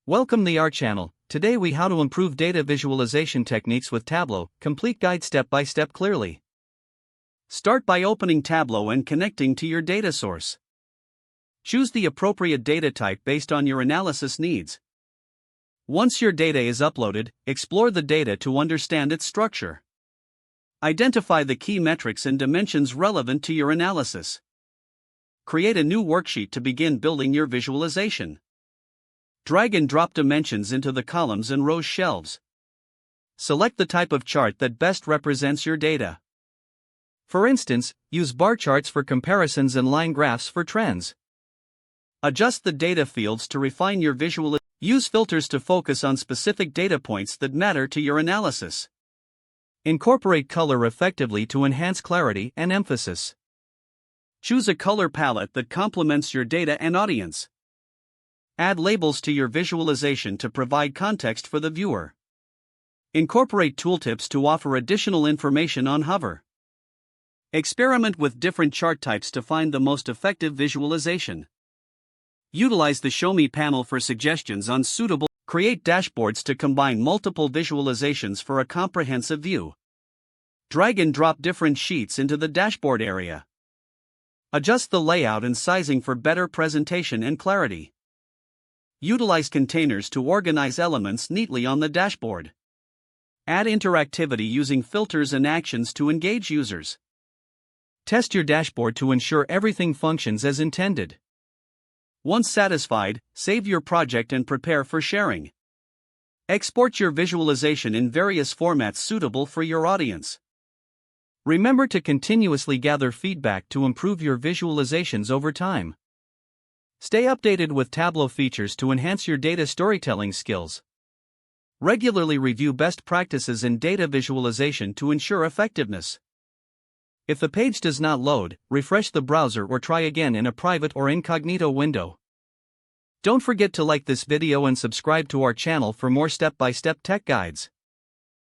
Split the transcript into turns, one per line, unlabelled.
Welcome to our channel. Today we how to improve data visualization techniques with Tableau, complete guide step by step clearly. Start by opening Tableau and connecting to your data source. Choose the appropriate data type based on your analysis needs. Once your data is uploaded, explore the data to understand its structure. Identify the key metrics and dimensions relevant to your analysis. Create a new worksheet to begin building your visualization. Drag and drop dimensions into the columns and rows shelves. Select the type of chart that best represents your data. For instance, use bar charts for comparisons and line graphs for trends. Adjust the data fields to refine your visualization. Use filters to focus on specific data points that matter to your analysis. Incorporate color effectively to enhance clarity and emphasis. Choose a color palette that complements your data and audience. Add labels to your visualization to provide context for the viewer. Incorporate tooltips to offer additional information on hover. Experiment with different chart types to find the most effective visualization. Utilize the Show Me panel for suggestions on suitable. Create dashboards to combine multiple visualizations for a comprehensive view. Drag and drop different sheets into the dashboard area. Adjust the layout and sizing for better presentation and clarity. Utilize containers to organize elements neatly on the dashboard. Add interactivity using filters and actions to engage users. Test your dashboard to ensure everything functions as intended. Once satisfied, save your project and prepare for sharing. Export your visualization in various formats suitable for your audience. Remember to continuously gather feedback to improve your visualizations over time. Stay updated with Tableau features to enhance your data storytelling skills. Regularly review best practices in data visualization to ensure effectiveness. If the page does not load, refresh the browser or try again in a private or incognito window. Don't forget to like this video and subscribe to our channel for more step-by-step tech guides.